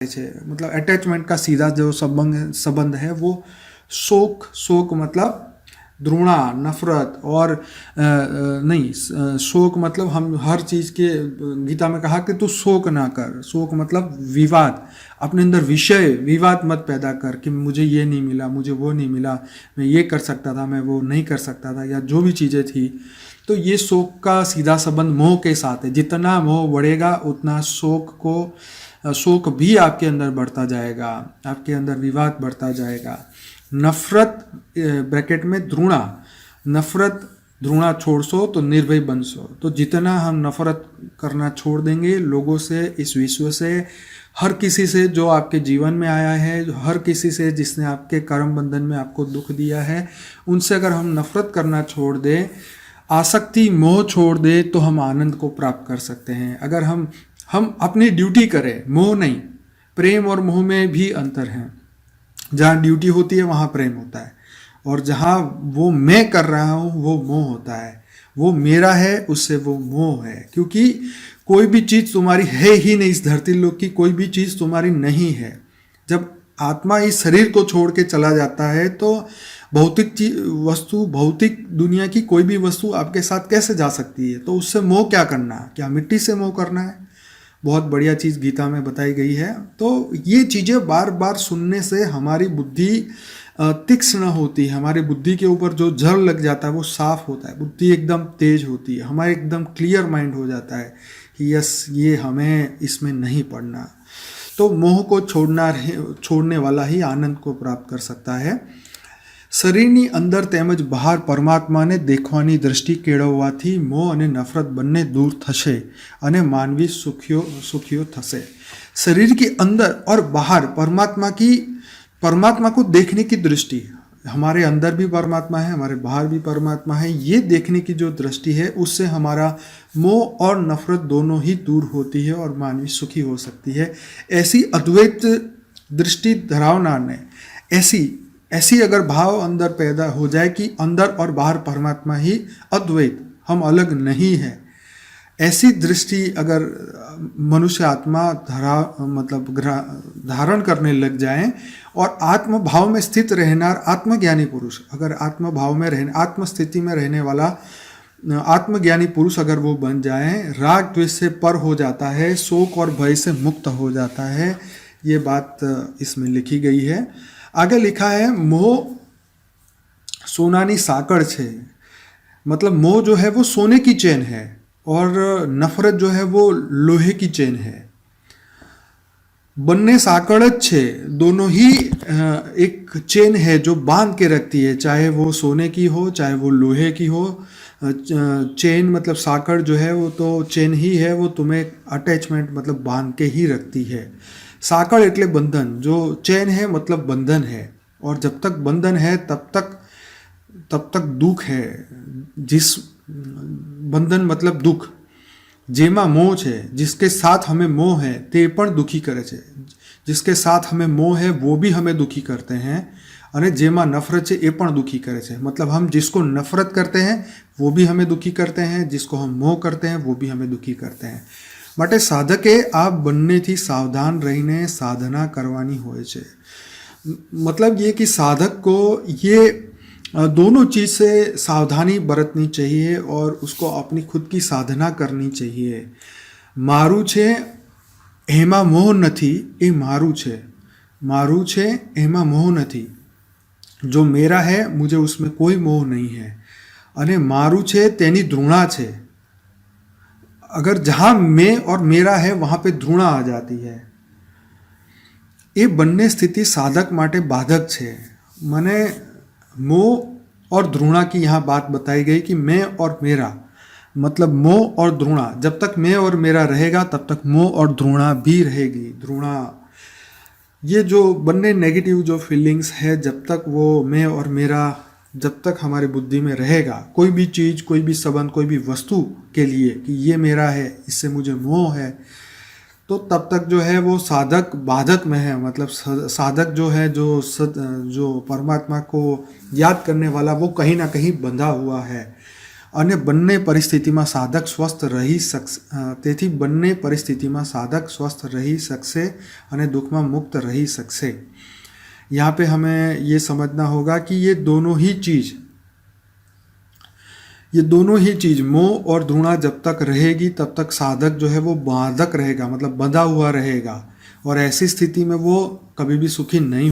છે मतलब अटैचमेंट का सीधा जो संबंध है वो शोक मतलब द्रुणा नफरत और नहीं शोक मतलब हम हर चीज़ के गीता में कहा कि तू शोक ना कर। शोक मतलब विवाद, अपने अंदर विषय विवाद मत पैदा कर कि मुझे ये नहीं मिला, मुझे वो नहीं मिला, मैं ये कर सकता था, मैं वो नहीं कर सकता था, या जो भी चीज़ें थी। तो ये शोक का सीधा संबंध मोह के साथ है। जितना मोह बढ़ेगा उतना शोक भी आपके अंदर बढ़ता जाएगा, आपके अंदर विवाद बढ़ता जाएगा। नफरत ब्रैकेट में द्रुणा, नफरत द्रुणा छोड़ सो तो निर्भय बन सो। तो जितना हम नफरत करना छोड़ देंगे लोगों से, इस विश्व से, हर किसी से जो आपके जीवन में आया है, हर किसी से जिसने आपके कर्म बंधन में आपको दुख दिया है, उनसे अगर हम नफरत करना छोड़ दें, आसक्ति मोह छोड़ दे, तो हम आनंद को प्राप्त कर सकते हैं। अगर हम अपनी ड्यूटी करें, मोह नहीं। प्रेम और मोह में भी अंतर है। जहाँ ड्यूटी होती है वहाँ प्रेम होता है, और जहाँ वो मैं कर रहा हूँ वो मोह होता है। वो मेरा है, उससे वो मोह है। क्योंकि कोई भी चीज़ तुम्हारी है ही नहीं, इस धरती लोक की कोई भी चीज़ तुम्हारी नहीं है। जब आत्मा इस शरीर को छोड़ के चला जाता है तो भौतिक वस्तु, भौतिक दुनिया की कोई भी वस्तु आपके साथ कैसे जा सकती है? तो उससे मोह क्या करना है? क्या मिट्टी से मोह करना है? बहुत बढ़िया चीज़ गीता में बताई गई है। तो ये चीज़ें बार बार सुनने से हमारी बुद्धि तीक्ष्ण होती है, हमारी बुद्धि के ऊपर जो जड़ लग जाता है वो साफ होता है, बुद्धि एकदम तेज होती है, हमारा एकदम क्लियर माइंड हो जाता है कि यस, ये हमें इसमें नहीं पड़ना। तो मोह को छोड़ने वाला ही आनंद को प्राप्त कर सकता है। શરીરની અંદર તેમજ બહાર પરમાત્માને દેખવાની દ્રષ્ટિ કેળવવાથી મોહ અને નફરત બંને दूर થશે અને માનવી સુખીઓ થશે। शरीर के अंदर और बाहर परमात्मा को देखने की दृष्टि, हमारे अंदर भी परमात्मा है, हमारे बाहर भी परमात्मा है, ये देखने की जो दृष्टि है उससे हमारा मोह और नफरत दोनों ही दूर होती है और मानवी सुखी हो सकती है। ऐसी अद्वैत दृष्टि धरावना ने ऐसी अगर भाव अंदर पैदा हो जाए कि अंदर और बाहर परमात्मा ही अद्वैत, हम अलग नहीं है, ऐसी दृष्टि अगर मनुष्य आत्मा धारण करने लग जाए और आत्म भाव में स्थित रहनार आत्मज्ञानी पुरुष, अगर आत्म भाव में रहने, आत्म स्थिति में रहने वाला आत्मज्ञानी पुरुष अगर वो बन जाए, राग द्वेष से पर हो जाता है, शोक और भय से मुक्त हो जाता है। ये बात इसमें लिखी गई है। आगे लिखा है, मोह सोनानी साकड़ छे, मतलब मोह जो है वो सोने की चेन है और नफरत जो है वो लोहे की चेन है। बन्ने साकड़ ज छे, दोनों ही एक चेन है जो बांध के रखती है, चाहे वो सोने की हो चाहे वो लोहे की हो। चेन मतलब साकड़ जो है वो तो चेन ही है, वो तुम्हें अटैचमेंट मतलब बांध के ही रखती है। साकड़ એટલે बंधन, जो चेन है मतलब बंधन है, और जब तक बंधन है तब तक दुख है। जिस बंधन मतलब दुख, जेमा मोह है, जिसके साथ हमें मोह है ते पण दुखी करे छे, जिसके साथ हमें मोह है वो भी हमें दुखी करते हैं, अने जेमा नफरत है ए पण दुखी करे छे। मतलब हम जिसको नफरत करते हैं वो भी हमें दुखी करते हैं, जिसको हम मोह करते हैं वो भी हमें दुखी करते हैं। માટે સાધકે આ બંનેથી સાવધાન રહીને સાધના કરવાની હોય છે। मतलब ये कि साधक को ये दोनों चीज़ से सावधानी बरतनी चाहिए और उसको अपनी खुद की साधना करनी चाहिए। मारू छे एमा मोह नथी, ए मारू छे एमा मोह नथी। जो मेरा है मुझे उसमें कोई मोह नहीं है, अने मारू छे तेनी द्रुणा छे। अगर जहाँ मैं और मेरा है वहाँ पे द्रुणा आ जाती है। ये बन्ने स्थिति साधक माटे बाधक छे। मने मोह और द्रुणा की यहाँ बात बताई गई कि मैं और मेरा, मतलब मोह और द्रुणा, जब तक मैं और मेरा रहेगा तब तक मोह और द्रुणा भी रहेगी। द्रुणा, ये जो बन्ने नेगेटिव जो फीलिंग्स है, जब तक वो मैं और मेरा जब तक हमारी बुद्धि में रहेगा, कोई भी चीज़, कोई भी संबंध, कोई भी वस्तु के लिए कि ये मेरा है, इससे मुझे मोह है, तो तब तक जो है वो साधक बाधक में है। मतलब साधक जो है, जो परमात्मा को याद करने वाला, वो कहीं ना कहीं बंधा हुआ है। અને બંને પરિસ્થિતિમાં સાધક સ્વસ્થ રહી શકશે તેથી બંને પરિસ્થિતિમાં સાધક સ્वस्थ रही सकसे અને दुखમાં मुक्त रही सकसे। यहाँ पे हमें ये समझना होगा कि ये दोनों ही चीज़ मोह और घृणा जब तक रहेगी तब तक साधक जो है वो बाधक रहेगा, मतलब बंधा हुआ रहेगा, और ऐसी स्थिति में वो कभी भी सुखी नहीं